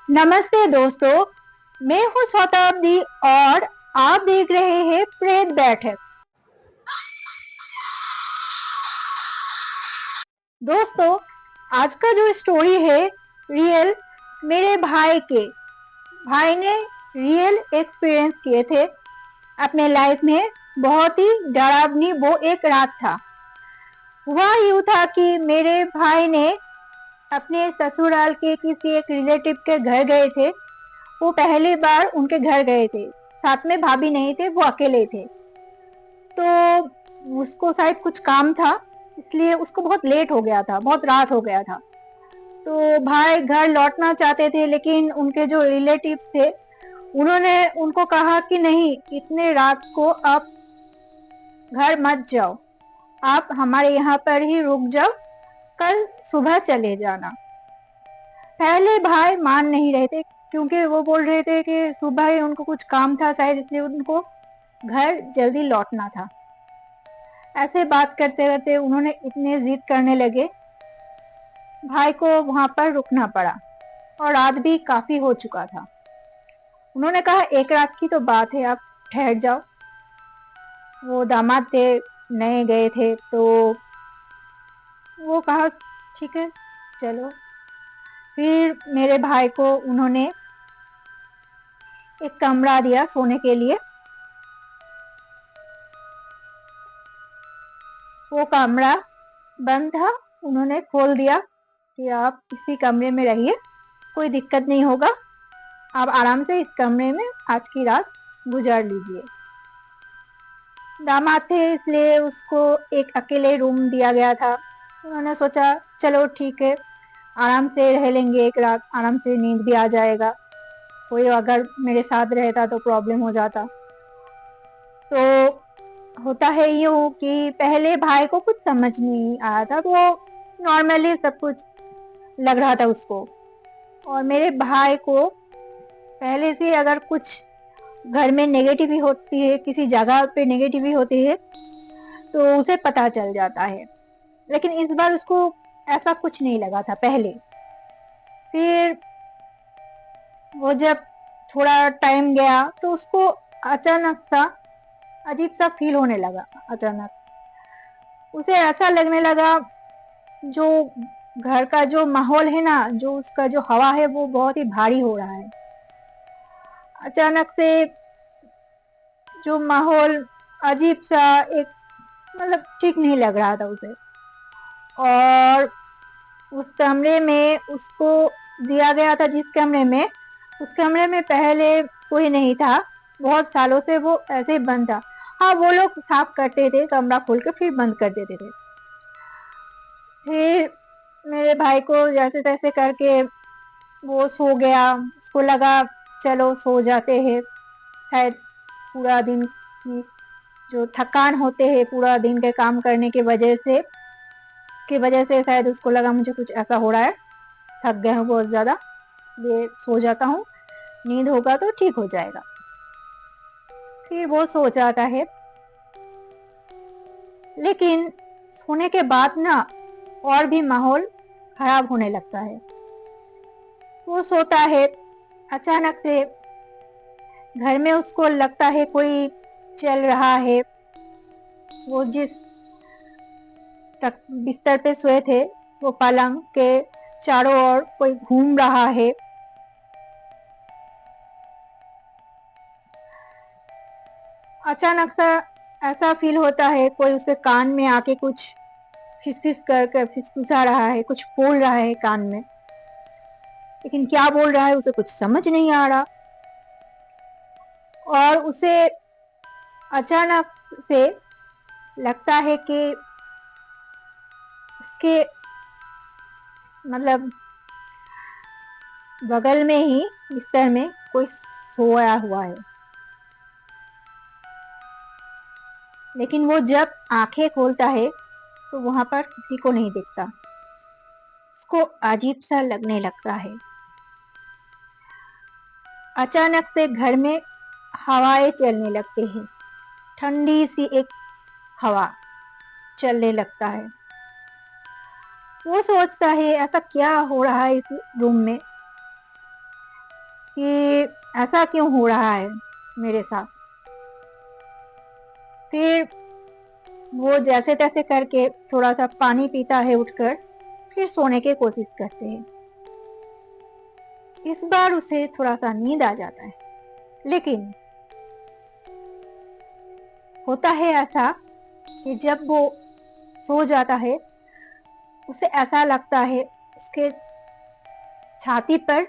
नमस्ते दोस्तों, मैं हूँ शताब्दी और आप देख रहे हैं प्रेत बैठक। दोस्तों, आज का जो स्टोरी है रियल मेरे भाई ने रियल एक्सपीरियंस किए थे अपने लाइफ में। बहुत ही डरावनी वो एक रात था। हुआ यूं था कि मेरे भाई ने अपने ससुराल के किसी एक रिलेटिव के घर गए थे। वो पहली बार उनके घर गए थे। साथ में भाभी नहीं थे, वो अकेले थे। तो उसको शायद कुछ काम था, इसलिए उसको बहुत लेट हो गया था, बहुत रात हो गया था। तो भाई घर लौटना चाहते थे, लेकिन उनके जो रिलेटिव्स थे उन्होंने उनको कहा कि नहीं, इतने रात को आप घर मत जाओ, आप हमारे यहाँ पर ही रुक जाओ, कल सुबह चले जाना। पहले भाई मान नहीं रहे थे, क्योंकि वो बोल रहे थे कि सुबह ही उनको कुछ काम था शायद, इसलिए उनको घर जल्दी लौटना था। ऐसे बात करते करते उन्होंने इतने जिद करने लगे, भाई को वहां पर रुकना पड़ा और रात भी काफी हो चुका था। उन्होंने कहा एक रात की तो बात है, आप ठहर जाओ। वो दामाद थे, नए गए थे, तो वो कहा ठीक है, चलो। फिर मेरे भाई को उन्होंने एक कमरा दिया सोने के लिए। वो कमरा बंद था, उन्होंने खोल दिया कि आप इसी कमरे में रहिए, कोई दिक्कत नहीं होगा, आप आराम से इस कमरे में आज की रात गुजार लीजिए। दामाद थे, इसलिए उसको एक अकेले रूम दिया गया था। उन्होंने सोचा चलो ठीक है, आराम से रह लेंगे एक रात, आराम से नींद भी आ जाएगा। कोई अगर मेरे साथ रहता तो प्रॉब्लम हो जाता। तो होता है यूं कि पहले भाई को कुछ समझ नहीं आया था, तो वो नॉर्मली सब कुछ लग रहा था उसको। और मेरे भाई को पहले से अगर कुछ घर में नेगेटिव होती है, किसी जगह पे नेगेटिव होती है, तो उसे पता चल जाता है। लेकिन इस बार उसको ऐसा कुछ नहीं लगा था पहले। फिर वो जब थोड़ा टाइम गया तो उसको अचानक सा अजीब सा फील होने लगा। अचानक उसे ऐसा लगने लगा, जो घर का जो माहौल है ना, जो उसका जो हवा है, वो बहुत ही भारी हो रहा है। अचानक से जो माहौल अजीब सा एक, मतलब ठीक नहीं लग रहा था उसे। और उस कमरे में उसको दिया गया था, जिस कमरे में, उस कमरे में पहले कोई नहीं था। बहुत सालों से वो ऐसे ही बंद था। हाँ, वो लोग साफ करते थे कमरा खोल के, फिर बंद कर देते थे। फिर मेरे भाई को जैसे तैसे करके वो सो गया। उसको लगा चलो सो जाते हैं, शायद पूरा दिन की जो थकान होते हैं पूरा दिन के काम करने की वजह से, उसकी वजह से शायद उसको लगा मुझे कुछ ऐसा हो रहा है, थक गए हूँ बहुत ज्यादा, ये सो जाता हूँ, नींद होगा तो ठीक हो जाएगा। फिर वो सो जाता है। लेकिन सोने के बाद ना और भी माहौल खराब होने लगता है। वो सोता है, अचानक से घर में उसको लगता है कोई चल रहा है। वो जिस तक बिस्तर पे सोए थे, वो पलंग के चारों ओर कोई घूम रहा है। अचानक सा ऐसा फील होता है कोई उसके कान में आके कुछ फिसफिस कर फिसफिसा रहा है, कुछ बोल रहा है कान में। लेकिन क्या बोल रहा है उसे कुछ समझ नहीं आ रहा। और उसे अचानक से लगता है कि उसके, मतलब बगल में ही बिस्तर में कोई सोया हुआ है। लेकिन वो जब आंखें खोलता है तो वहां पर किसी को नहीं दिखता। उसको अजीब सा लगने लगता है। अचानक से घर में हवाएं चलने लगती हैं, ठंडी सी एक हवा चलने लगता है। वो सोचता है ऐसा क्या हो रहा है इस रूम में। कि ऐसा क्यों हो रहा है मेरे साथ। फिर वो जैसे तैसे करके थोड़ा सा पानी पीता है उठकर, फिर सोने की कोशिश करते हैं। इस बार उसे थोड़ा सा नींद आ जाता है, लेकिन होता है ऐसा कि जब वो सो जाता है, उसे ऐसा लगता है उसके छाती पर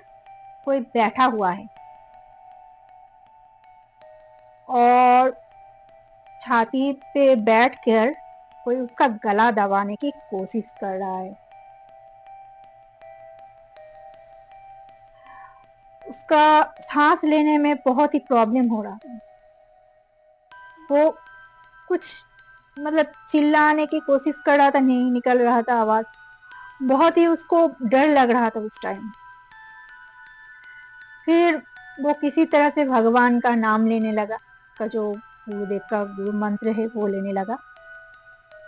कोई बैठा हुआ है और छाती पे बैठकर कोई उसका गला दबाने की कोशिश कर रहा है। उसका सांस लेने में बहुत ही प्रॉब्लम हो रहा था। वो कुछ चिल्लाने की कोशिश कर रहा था, नहीं निकल रहा था आवाज। बहुत ही उसको डर लग रहा था उस टाइम। फिर वो किसी तरह से भगवान का नाम लेने लगा, का जो गुरुदेव का गुरु मंत्र है वो लेने लगा।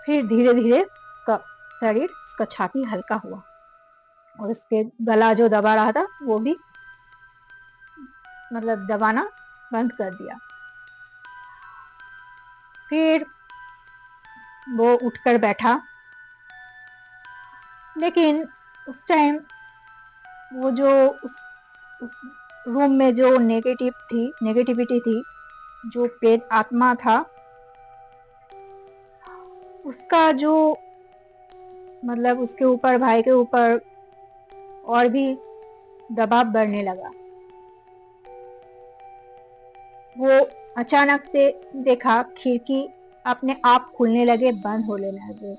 फिर धीरे धीरे उसका शरीर, उसका छाती हल्का हुआ और उसके गला जो दबा रहा था वो भी दबाना बंद कर दिया। फिर वो उठकर बैठा, लेकिन उस टाइम वो जो उस रूम में जो नेगेटिविटी थी, जो प्रेत आत्मा था, उसका जो उसके ऊपर, भाई के ऊपर और भी दबाव बढ़ने लगा। वो अचानक से देखा खिड़की अपने आप खुलने लगे, बंद होने लगे,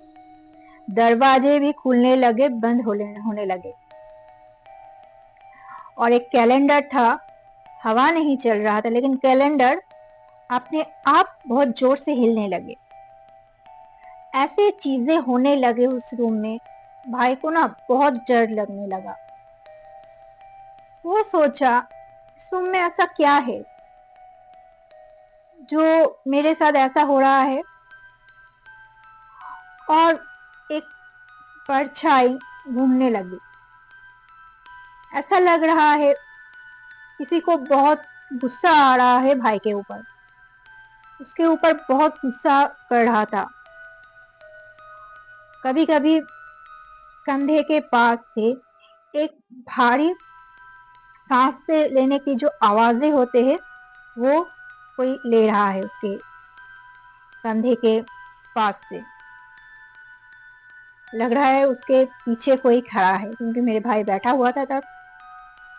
दरवाजे भी खुलने लगे, बंद होने लगे। और एक कैलेंडर था, हवा नहीं चल रहा था, लेकिन कैलेंडर अपने आप बहुत जोर से हिलने लगे। ऐसे चीजें होने लगे उस रूम में। भाई को ना बहुत डर लगने लगा। वो सोचा, इस रूम में ऐसा क्या है जो मेरे साथ ऐसा हो रहा है। और एक परछाई घूमने लगी। ऐसा लग रहा है किसी को बहुत गुस्सा आ रहा है भाई के ऊपर, उसके ऊपर बहुत गुस्सा कर रहा था। कभी कभी कंधे के पास से एक भारी सांस से लेने की जो आवाजें होते हैं, वो कोई ले रहा है उसके कंधे के पास से। लग रहा है उसके पीछे कोई खड़ा है, क्योंकि मेरे भाई बैठा हुआ था तब,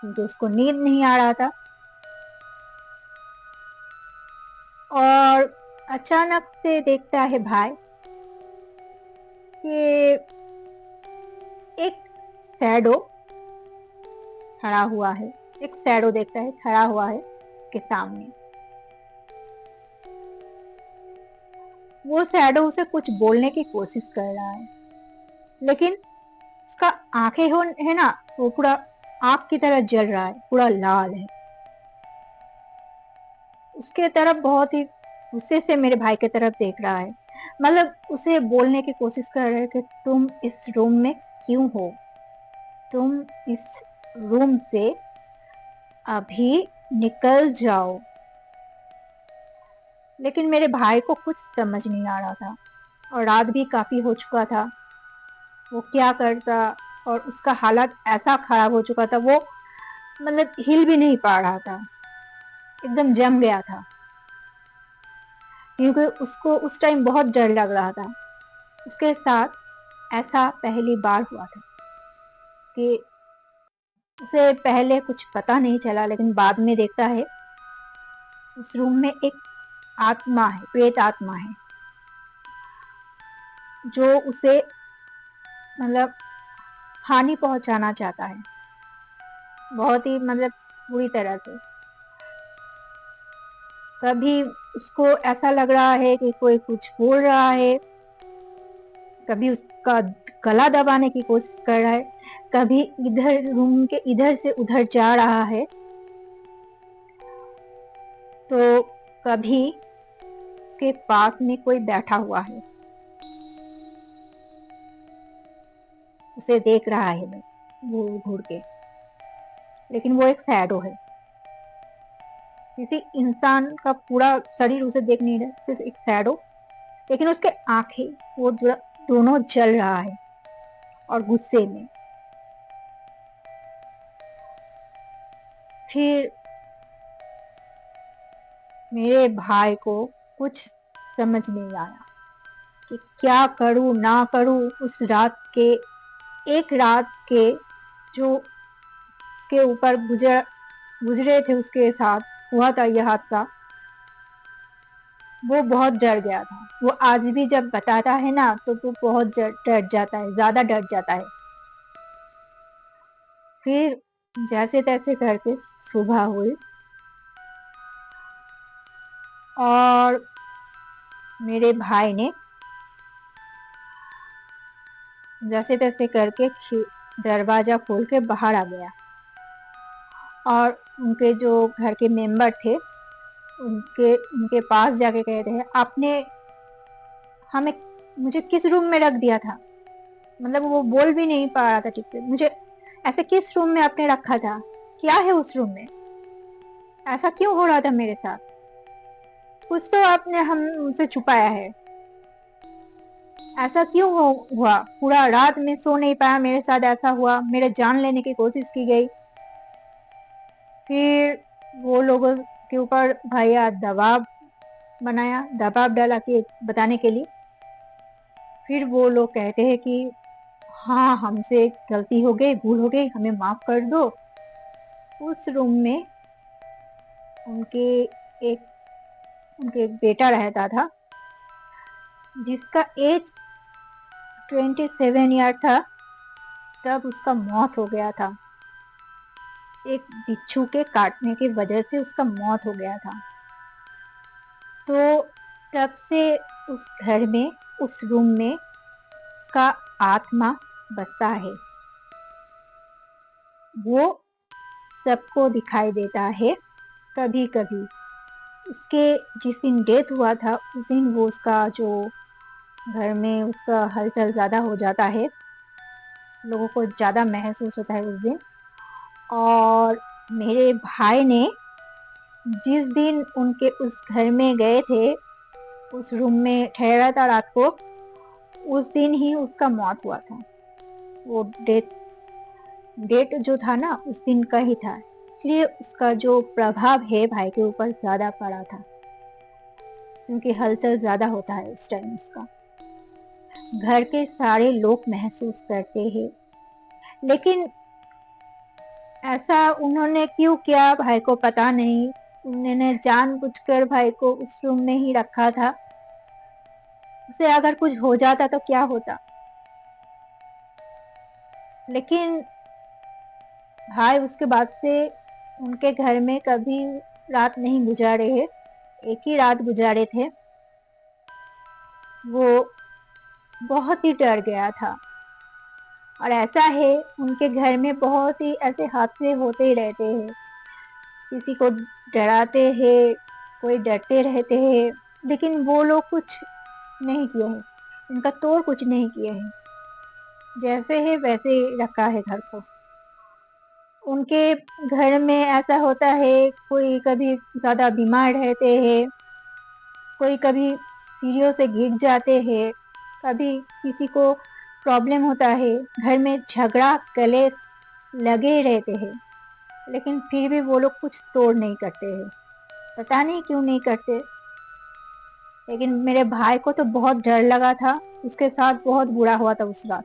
क्योंकि उसको नींद नहीं आ रहा था। और अचानक से देखता है भाई कि एक शैडो खड़ा हुआ है। एक शैडो देखता है खड़ा हुआ है उसके सामने। वो शैडो उसे कुछ बोलने की कोशिश कर रहा है, लेकिन उसका आंखें है ना, वो पूरा आग की तरह जल रहा है, पूरा लाल है। उसके तरफ बहुत ही गुस्से से मेरे भाई की तरफ देख रहा है। उसे बोलने की कोशिश कर रहे हैं कि तुम इस रूम में क्यों हो, तुम इस रूम से अभी निकल जाओ। लेकिन मेरे भाई को कुछ समझ नहीं आ रहा था, और रात भी काफी हो चुका था। वो क्या करता, और उसका हालत ऐसा खराब हो चुका था, वो हिल भी नहीं पा रहा था, एकदम जम गया था। क्योंकि उसको उस टाइम बहुत डर लग रहा था। उसके साथ ऐसा पहली बार हुआ था कि उसे पहले कुछ पता नहीं चला, लेकिन बाद में देखता है उस रूम में एक आत्मा है, प्रेत आत्मा है, जो उसे हानि पहुंचाना चाहता है, बहुत ही बुरी तरह से। कभी उसको ऐसा लग रहा है कि कोई कुछ बोल रहा है, कभी उसका गला दबाने की कोशिश कर रहा है, कभी इधर रूम के इधर से उधर जा रहा है, तो कभी उसके पास में कोई बैठा हुआ है, उसे देख रहा है घूर घूर के। लेकिन वो एक शैडो है। किसी इंसान का पूरा शरीर उसे देख नहीं रहा, सिर्फ एक शैडो, लेकिन उसके आंखें वो दोनों जल रहा है और गुस्से में। फिर मेरे भाई को कुछ समझ नहीं आया कि क्या करूं ना करूं। उस रात के, एक रात के जो उसके ऊपर गुजरे थे, उसके साथ हुआ था यह हादसा, वो बहुत डर गया था। वो आज भी जब बताता है ना तो वो बहुत डर जाता है, ज्यादा डर जाता है। फिर जैसे तैसे करके सुबह हुई और मेरे भाई ने जैसे तैसे करके दरवाजा खोल के बाहर आ गया। और उनके जो घर के मेंबर थे, उनके उनके पास जाके कहते हैं, आपने हमें मुझे किस रूम में रख दिया था? मतलब वो बोल भी नहीं पा रहा था ठीक से। मुझे ऐसे किस रूम में आपने रखा था? क्या है उस रूम में? ऐसा क्यों हो रहा था मेरे साथ? कुछ तो आपने हमसे छुपाया है। ऐसा क्यों हुआ? पूरा रात में सो नहीं पाया, मेरे साथ ऐसा हुआ, मेरे जान लेने की कोशिश की गई। फिर वो लोगों के ऊपर भैया दबाव डाला कि बताने के लिए। फिर वो लोग कहते हैं कि हाँ, हमसे गलती हो गई, भूल हो गई, हमें माफ कर दो। उस रूम में उनके एक उनके एक बेटा रहता था, जिसका एज 27 ईयर था। तब उसका मौत हो गया था, एक बिच्छू के काटने की वजह से उसका मौत हो गया था। तो तब से उस घर में, उस रूम में उसका आत्मा बसता है। वो सबको दिखाई देता है कभी कभी। उसके जिस दिन डेथ हुआ था उस दिन वो उसका जो घर में उसका हलचल ज्यादा हो जाता है, लोगों को ज्यादा महसूस होता है उस दिन। और मेरे भाई ने जिस दिन उनके उस घर में गए थे, उस रूम में ठहरा था रात को, उस दिन ही उसका मौत हुआ था। वो डेट जो था ना उस दिन का ही था, इसलिए उसका जो प्रभाव है भाई के ऊपर ज्यादा पड़ा था, क्योंकि हलचल ज्यादा होता है उस टाइम उसका। घर के सारे लोग महसूस करते हैं। लेकिन ऐसा उन्होंने क्यों किया भाई को पता नहीं। उन्होंने जानबूझकर भाई को उस रूम में ही रखा था। उसे अगर कुछ हो जाता तो क्या होता? लेकिन भाई उसके बाद से उनके घर में कभी रात नहीं गुजारे है, एक ही रात गुजारे थे। वो बहुत ही डर गया था। और ऐसा है, उनके घर में बहुत ही ऐसे हादसे होते ही रहते हैं। किसी को डराते हैं, कोई डरते रहते हैं, लेकिन वो लोग कुछ नहीं किए हैं, इनका तोड़ कुछ नहीं किए हैं, जैसे है वैसे ही रखा है घर को। उनके घर में ऐसा होता है, कोई कभी ज्यादा बीमार रहते हैं, कोई कभी सीढ़ियों से गिर जाते हैं, कभी किसी को प्रॉब्लम होता है, घर में झगड़ा कलेश लगे रहते हैं। लेकिन फिर भी वो लोग कुछ तोड़ नहीं करते हैं, पता नहीं क्यों नहीं करते। लेकिन मेरे भाई को तो बहुत डर लगा था, उसके साथ बहुत बुरा हुआ था उस रात।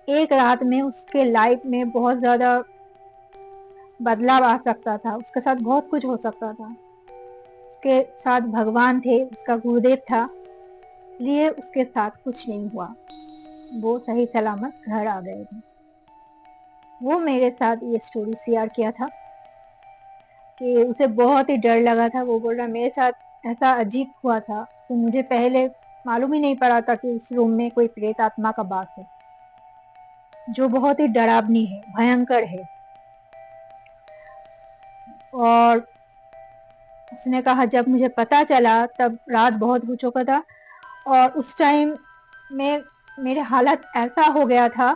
एक रात में उसके लाइफ में बहुत ज्यादा बदलाव आ सकता था, उसके साथ बहुत कुछ हो सकता था। उसके साथ भगवान थे, उसका गुरुदेव था, इसलिए उसके साथ कुछ नहीं हुआ। वो सही सलामत घर आ गए थे। वो मेरे साथ ये स्टोरी शेयर किया था कि उसे बहुत ही डर लगा था। वो बोल रहा मेरे साथ ऐसा अजीब हुआ था, तो मुझे पहले मालूम ही नहीं पड़ा था कि उस रूम में कोई प्रेत आत्मा का वास है, जो बहुत ही डरावनी है, भयंकर है। और उसने कहा जब मुझे पता चला तब रात बहुत हो चुका था, और उस टाइम में मेरे हालत ऐसा हो गया था,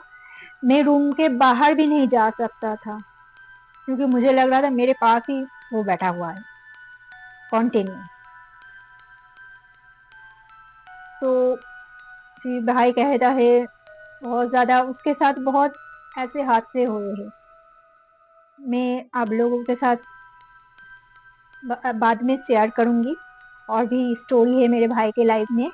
मैं रूम के बाहर भी नहीं जा सकता था, क्योंकि मुझे लग रहा था मेरे पास ही वो बैठा हुआ है। कंटिन्यू। तो फिर भाई कहता है, बहुत ज़्यादा उसके साथ बहुत ऐसे हादसे हुए हैं। मैं आप लोगों के साथ बाद में शेयर करूँगी, और भी स्टोरी है मेरे भाई के लाइफ में।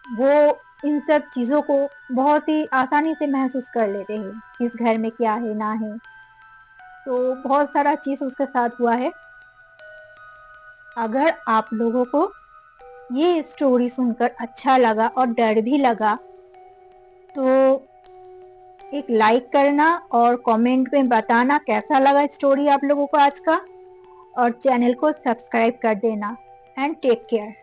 वो इन सब चीज़ों को बहुत ही आसानी से महसूस कर लेते हैं, किस घर में क्या है, ना है। तो बहुत सारा चीज़ उसके साथ हुआ है। अगर आप लोगों को ये स्टोरी सुनकर अच्छा लगा और डर भी लगा, तो एक लाइक करना और कमेंट में बताना कैसा लगा स्टोरी आप लोगों को आज का, और चैनल को सब्सक्राइब कर देना। And take care.